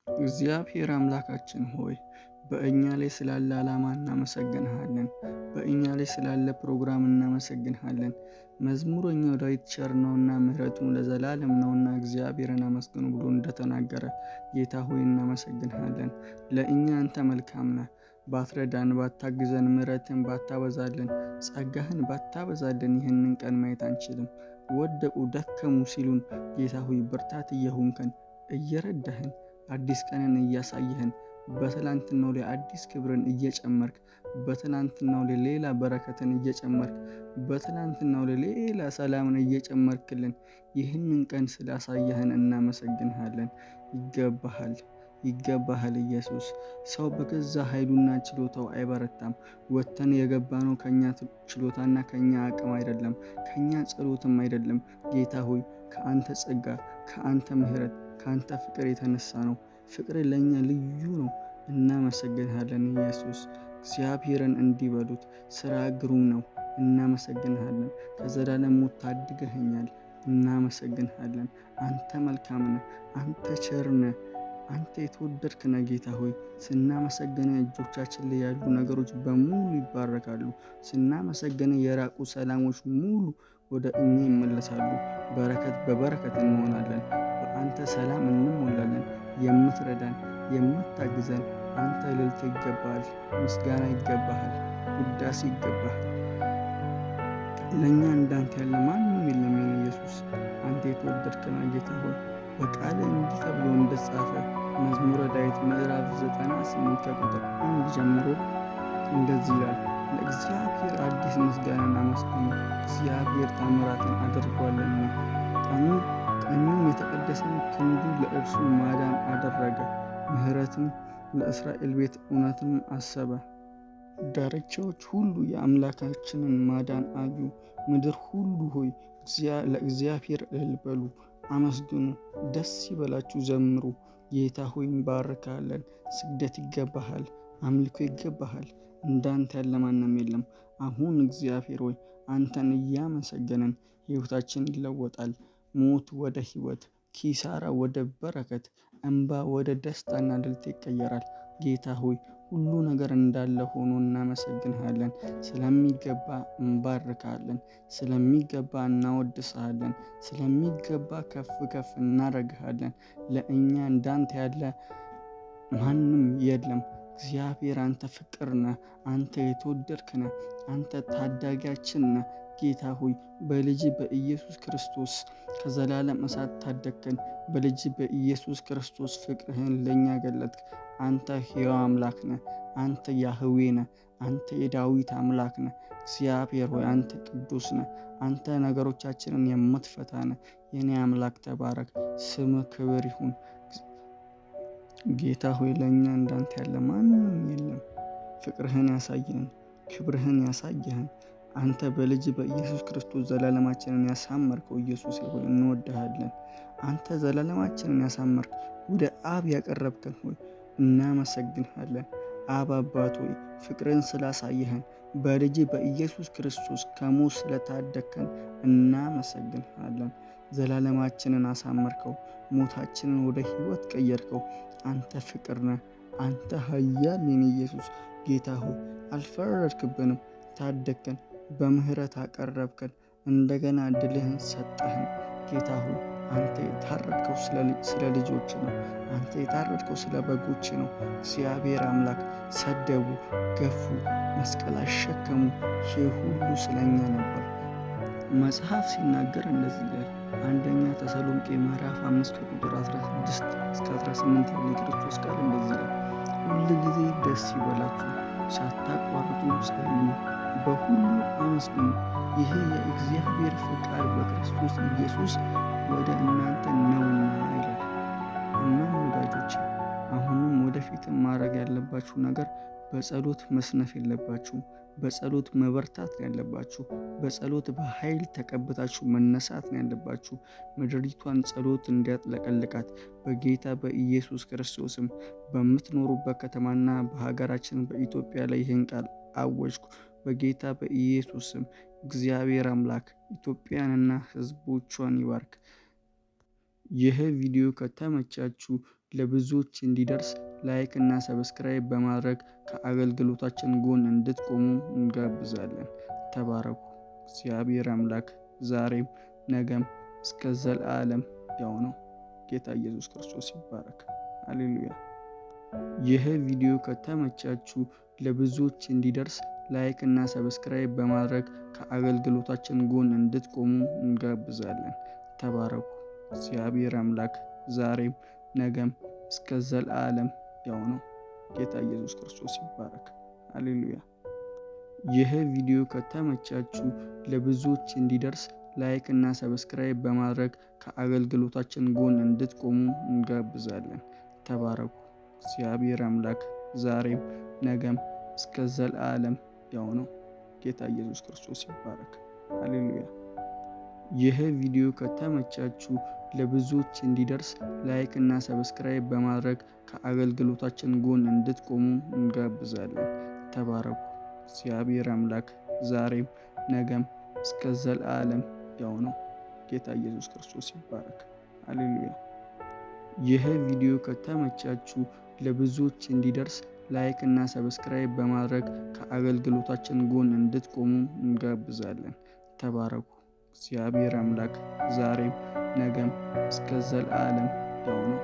እግዚአብሔር አምላካችን ሆይ በእኛ ላይ ስላለ ዓላማ እናመሰግንሃለን። በእኛ ላይ ስላለ ፕሮግራም እናመሰግንሃለን። መዝሙረኛው ዳዊት ቸር ነውና ምሕረቱም ለዘላለም ነውና እግዚአብሔርን አመስግኑ ብሎ እንደተናገረ ጌታ ሆይ እናመሰግንሃለን። ለእኛ አንተ መልካም ነህ። ባትረዳን፣ ባታግዘን፣ ምሕረትን ባታበዛልን፣ ጸጋህን ባታበዛልን ይህንን ቀን ማየት አንችልም። ወደቁ ደከሙ ሲሉን ጌታ ሆይ ብርታት እየሆንከን እየረዳህን አዲስ ቀንን እያሳየህን በትላንትናው ላይ አዲስ ክብርን እየጨመርክ በትላንትናው ላይ ሌላ በረከትን እየጨመርክ በትላንትናው ላይ ሌላ ሰላምን እየጨመርክልን ይህንን ቀን ስላሳየህን እናመሰግንሃለን። ይገባሃል፣ ይገባሃል ኢየሱስ። ሰው በገዛ ኃይሉና ችሎታው አይበረታም። ወጥተን የገባነው ከኛ ችሎታና ከኛ አቅም አይደለም፣ ከኛ ጸሎትም አይደለም። ጌታ ሆይ ከአንተ ጸጋ፣ ከአንተ ምሕረት፣ ከአንተ ፍቅር የተነሳ ነው። ፍቅር ለእኛ ልዩ ነው። እናመሰግንሃለን ኢየሱስ። እግዚአብሔርን እንዲህ በሉት፣ ስራ ግሩም ነው። እናመሰግንሃለን። ከዘላለም ሞት ታድገኸኛል። እናመሰግንሃለን። አንተ መልካም ነህ። አንተ ቸር ነህ። አንተ የተወደድክ ነህ ጌታ ሆይ። ስናመሰግን እጆቻችን ላይ ያሉ ነገሮች በሙሉ ይባረካሉ። ስናመሰግን የራቁ ሰላሞች ሙሉ ወደ እኛ ይመለሳሉ። በረከት በበረከት እንሆናለን። በአንተ ሰላም እንሞላለን። የምትረዳን የምታግዘን አንተ እልልታ ይገባሃል፣ ምስጋና ይገባሃል፣ ውዳሴ ይገባሃል። ለእኛ እንዳንተ ያለ ማንም የለም የኔ ኢየሱስ። አንተ የተወደድክ ነህ ጌታ ሆይ። በቃልህ እንዲህ ተብሎ እንደተጻፈ መዝሙረ ዳዊት ምዕራፍ 98 ከቁጥር 1 ጀምሮ እንደዚህ ይላል፣ ለእግዚአብሔር አዲስ ምስጋናን አመስግኑ፣ እግዚአብሔር ታምራትን አድርጓልና። ቀኙም የተቀደሰን ክንዱ ለእርሱ ማዳን አደረገ፣ ምሕረትም ለእስራኤል ቤት እውነትም አሰበ። ዳርቻዎች ሁሉ የአምላካችንን ማዳን አዩ። ምድር ሁሉ ሆይ ለእግዚአብሔር እልል በሉ፣ አመስግኑ፣ ደስ ይበላችሁ፣ ዘምሩ። ጌታ ሆይ እንባርካለን። ስግደት ይገባሃል፣ አምልኮ ይገባሃል። እንዳንተ ያለ ማንም የለም። አሁን እግዚአብሔር ሆይ አንተን እያመሰገንን ሕይወታችን ይለወጣል። ሞት ወደ ሕይወት፣ ኪሳራ ወደ በረከት፣ እንባ ወደ ደስታና እልልታ ይቀየራል። ጌታ ሆይ ሁሉ ነገር እንዳለ ሆኖ እናመሰግንሃለን። ስለሚገባ እንባርካለን። ስለሚገባ እናወድስሃለን። ስለሚገባ ከፍ ከፍ እናደርግሃለን። ለእኛ እንዳንተ ያለ ማንም የለም። እግዚአብሔር አንተ ፍቅር ነህ። አንተ የተወደድክ ነህ። አንተ ታዳጊያችን ነህ። ጌታ ሆይ በልጅ በኢየሱስ ክርስቶስ ከዘላለም እሳት ታደግከን። በልጅ በኢየሱስ ክርስቶስ ፍቅርህን ለእኛ ገለጥክ። አንተ ሕያው አምላክ ነህ። አንተ ያህዌ ነህ። አንተ የዳዊት አምላክ ነህ። እግዚአብሔር ሆይ አንተ ቅዱስ ነህ። አንተ ነገሮቻችንን የምትፈታ ነህ። የኔ አምላክ ተባረክ። ስምህ ክብር ይሁን። ጌታ ሆይ ለእኛ እንዳንተ ያለ ማንም የለም። ፍቅርህን ያሳየህን፣ ክብርህን ያሳየህን አንተ በልጅ በኢየሱስ ክርስቶስ ዘላለማችንን ያሳመርከው ኢየሱስ ሆይ እንወድሃለን። አንተ ዘላለማችንን ያሳመርክ ወደ አብ ያቀረብከን ሆይ እናመሰግንሃለን። አብ አባት ሆይ ፍቅርን ስላሳየህን በልጅ በኢየሱስ ክርስቶስ ከሞት ስለታደግከን እናመሰግንሃለን። ዘላለማችንን አሳመርከው። ሞታችንን ወደ ሕይወት ቀየርከው። አንተ ፍቅር ነህ። አንተ ኃያል የኔ ኢየሱስ። ጌታ ሆይ አልፈረድክብንም፣ ታደግከን፣ በምህረት አቀረብከን፣ እንደገና ድልህን ሰጠህን። ጌታ ሆይ አንተ የታረድከው ስለ ልጆች ነው። አንተ የታረድከው ስለ በጎች ነው። እግዚአብሔር አምላክ ሰደቡ፣ ገፉ፣ መስቀል አሸከሙ። ይህ ሁሉ ስለኛ ነበር። መጽሐፍ ሲናገር እንደዚህ ይላል። አንደኛ ተሰሎንቄ ምዕራፍ 5 ከቁጥር 16 እስከ 18 ያለ የክርስቶስ ቃል እንደዚህ ይላል፣ ሁል ጊዜ ደስ ይበላችሁ፣ ሳታቋርጡ ጸልዩ፣ በሁሉ አመስግኑ፣ ይህ የእግዚአብሔር ፈቃድ በክርስቶስ ኢየሱስ ወደ እናንተ ነውና ይላል። እናም ወዳጆች አሁንም ወደፊትም ማድረግ ያለባችሁ ነገር በጸሎት መስነፍ የለባችሁም። በጸሎት መበርታት ነው ያለባችሁ። በጸሎት በኃይል ተቀብታችሁ መነሳት ነው ያለባችሁ። ምድሪቷን ጸሎት እንዲያጥለቀልቃት በጌታ በኢየሱስ ክርስቶስም በምትኖሩበት ከተማና በሀገራችን በኢትዮጵያ ላይ ይህን ቃል አወጅኩ። በጌታ በኢየሱስም እግዚአብሔር አምላክ ኢትዮጵያንና ሕዝቦቿን ይባርክ። ይህ ቪዲዮ ከተመቻችሁ ለብዙዎች እንዲደርስ ላይክ እና ሰብስክራይብ በማድረግ ከአገልግሎታችን ጎን እንድትቆሙ እንጋብዛለን። ተባረኩ። እግዚአብሔር አምላክ ዛሬም ነገም እስከ ዘላለም ያው ነው። ጌታ ኢየሱስ ክርስቶስ ይባረክ። ሃሌሉያ። ይህ ቪዲዮ ከተመቻችሁ ለብዙዎች እንዲደርስ ላይክ እና ሰብስክራይብ በማድረግ ከአገልግሎታችን ጎን እንድትቆሙ እንጋብዛለን። ተባረኩ። እግዚአብሔር አምላክ ዛሬም ነገም እስከ ዘላለም ያው ነው። ጌታ ኢየሱስ ክርስቶስ ይባረክ። ሃሌሉያ። ይህ ቪዲዮ ከተመቻችሁ ለብዙዎች እንዲደርስ ላይክ እና ሰብስክራይብ በማድረግ ከአገልግሎታችን ጎን እንድትቆሙ እንጋብዛለን። ተባረኩ። እግዚአብሔር አምላክ ዛሬም ነገም እስከ ዘላለም ያው ነው። ጌታ ኢየሱስ ክርስቶስ ይባረክ። ሃሌሉያ። ይህ ቪዲዮ ከተመቻችሁ ለብዙዎች እንዲደርስ ላይክ እና ሰብስክራይብ በማድረግ ከአገልግሎታችን ጎን እንድትቆሙ እንጋብዛለን። ተባረኩ። እግዚአብሔር አምላክ ዛሬም ነገም እስከ ዘላለም ያው ነው። ጌታ ኢየሱስ ክርስቶስ ይባረክ። ሃሌሉያ። ይህ ቪዲዮ ከተመቻችሁ ለብዙዎች እንዲደርስ ላይክ እና ሰብስክራይብ በማድረግ ከአገልግሎታችን ጎን እንድትቆሙ እንጋብዛለን። ተባረኩ። እግዚአብሔር አምላክ ዛሬም ነገም እስከ ዘላለም ያው ነው።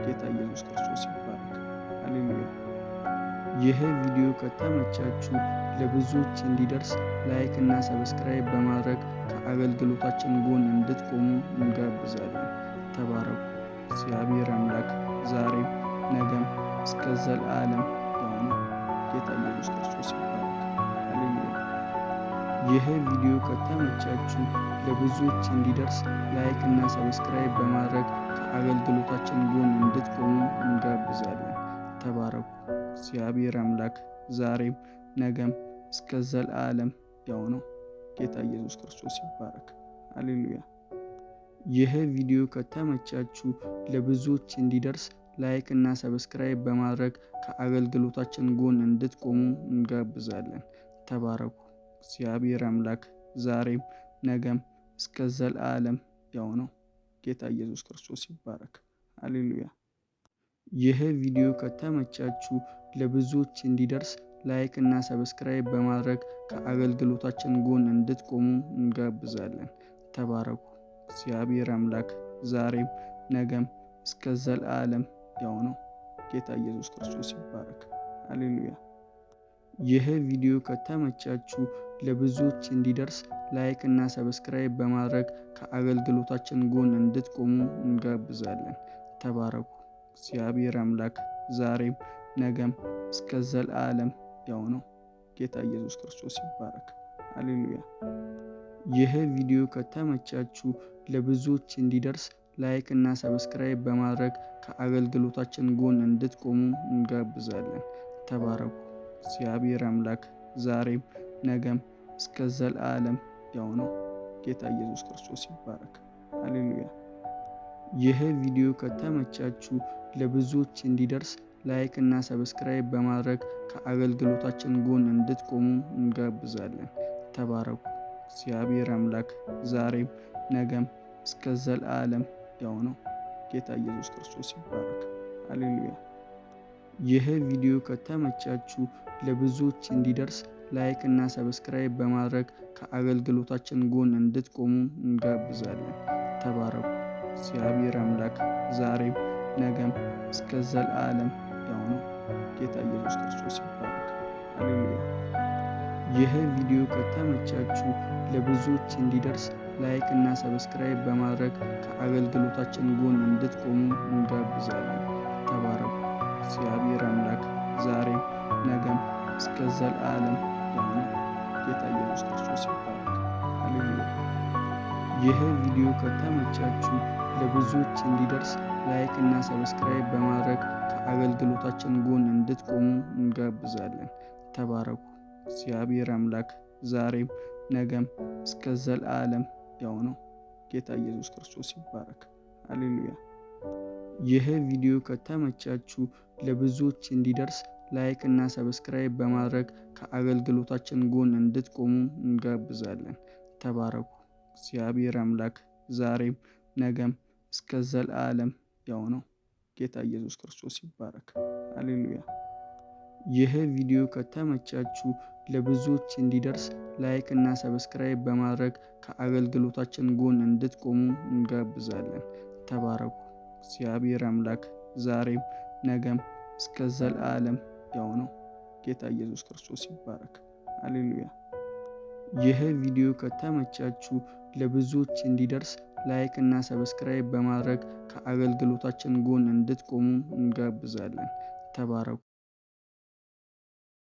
ጌታ ኢየሱስ ክርስቶስ ይባረክ። ሃሌሉያ። ይህ ቪዲዮ ከተመቻችሁ ለብዙዎች እንዲደርስ ላይክ እና ሰብስክራይብ በማድረግ ከአገልግሎታችን ጎን እንድትቆሙ እንጋብዛለን። ተባረኩ። እግዚአብሔር አምላክ ዛሬም ነገም እስከ ዘላለም ያው ነው። ጌታ ኢየሱስ ክርስቶስ ይባረክ። ሃሌሉያ። ይህ ቪዲዮ ከተመቻችሁ ለብዙዎች እንዲደርስ ላይክ እና ሰብስክራይብ በማድረግ ከአገልግሎታችን ጎን እንድትቆሙ እንጋብዛለን። ተባረኩ። እግዚአብሔር አምላክ ዛሬም ነገም እስከ ዘላለም ያው ነው። ጌታ ኢየሱስ ክርስቶስ ይባረክ። ሃሌሉያ። ይህ ቪዲዮ ከተመቻችሁ ለብዙዎች እንዲደርስ ላይክ እና ሰብስክራይብ በማድረግ ከአገልግሎታችን ጎን እንድትቆሙ እንጋብዛለን። ተባረኩ። እግዚአብሔር አምላክ ዛሬም ነገም እስከ ዘላለም ያው ነው። ጌታ ኢየሱስ ክርስቶስ ይባረክ። ሃሌሉያ። ይህ ቪዲዮ ከተመቻችሁ ለብዙዎች እንዲደርስ ላይክ እና ሰብስክራይብ በማድረግ ከአገልግሎታችን ጎን እንድትቆሙ እንጋብዛለን። ተባረኩ። እግዚአብሔር አምላክ ዛሬም ነገም እስከ ዘላለም ያው ነው። ጌታ ኢየሱስ ክርስቶስ ይባረክ። ሃሌሉያ። ይህ ቪዲዮ ከተመቻችሁ ለብዙዎች እንዲደርስ ላይክ እና ሰብስክራይብ በማድረግ ከአገልግሎታችን ጎን እንድትቆሙ እንጋብዛለን። ተባረኩ። እግዚአብሔር አምላክ ዛሬም ነገም እስከ ዘላለም ያው ነው። ጌታ ኢየሱስ ክርስቶስ ይባረክ። ሃሌሉያ። ይህ ቪዲዮ ከተመቻችሁ ለብዙዎች እንዲደርስ ላይክ እና ሰብስክራይብ በማድረግ ከአገልግሎታችን ጎን እንድትቆሙ እንጋብዛለን። ተባረኩ። እግዚአብሔር አምላክ ዛሬም ነገም እስከ ዘላለም ያው ነው። ጌታ ኢየሱስ ክርስቶስ ይባረክ። ሃሌሉያ። ይህ ቪዲዮ ከተመቻችሁ ለብዙዎች እንዲደርስ ላይክ እና ሰብስክራይብ በማድረግ ከአገልግሎታችን ጎን እንድትቆሙ እንጋብዛለን። ተባረኩ። እግዚአብሔር አምላክ ዛሬም ነገም እስከ ዘላለም ያው ነው። ጌታ ኢየሱስ ክርስቶስ ይባረክ። ሃሌሉያ። ይህ ቪዲዮ ከተመቻችሁ ለብዙዎች እንዲደርስ ላይክ እና ሰብስክራይብ በማድረግ ከአገልግሎታችን ጎን እንድትቆሙ እንጋብዛለን። ተባረኩ። እግዚአብሔር አምላክ ዛሬም ነገም እስከ ዘላለም ያው ነው። ጌታ ኢየሱስ ክርስቶስ ይባረክ። ሃሌሉያ። ይህ ቪዲዮ ከተመቻችሁ ለብዙዎች እንዲደርስ ላይክ እና ሰብስክራይብ በማድረግ ከአገልግሎታችን ጎን እንድትቆሙ እንጋብዛለን። ተባረኩ። እግዚአብሔር አምላክ ዛሬም ነገም እስከ ዘላለም ያው ነው። ጌታ ኢየሱስ ክርስቶስ ይባረክ። ሃሌሉያ። ይህ ቪዲዮ ከተመቻችሁ ለብዙዎች እንዲደርስ ላይክ እና ሰብስክራይብ በማድረግ ከአገልግሎታችን ጎን እንድትቆሙ እንጋብዛለን። ተባረኩ። እግዚአብሔር አምላክ ዛሬም ነገም እስከ ዘላለም ያው ነው። ጌታ ኢየሱስ ክርስቶስ ይባረክ። ሃሌሉያ። ይህ ቪዲዮ ከተመቻችሁ ለብዙዎች እንዲደርስ ላይክ እና ሰብስክራይብ በማድረግ ከአገልግሎታችን ጎን እንድትቆሙ እንጋብዛለን። ተባረኩ። እግዚአብሔር አምላክ ዛሬም ነገም እስከ ዘላለም ያው ነው። ጌታ ኢየሱስ ክርስቶስ ይባረክ። ሃሌሉያ። ይህ ቪዲዮ ከተመቻችሁ ለብዙዎች እንዲደርስ ላይክ እና ሰብስክራይብ በማድረግ ከአገልግሎታችን ጎን እንድትቆሙ እንጋብዛለን። ተባረኩ። እግዚአብሔር አምላክ ዛሬም ነገም እስከ ዘላለም ያው ነው። ጌታ ኢየሱስ ክርስቶስ ይባረክ። ሃሌሉያ። ይህ ቪዲዮ ከተመቻችሁ ለብዙዎች እንዲደርስ ላይክ እና ሰብስክራይብ በማድረግ ከአገልግሎታችን ጎን እንድትቆሙ እንጋብዛለን። ተባረኩ።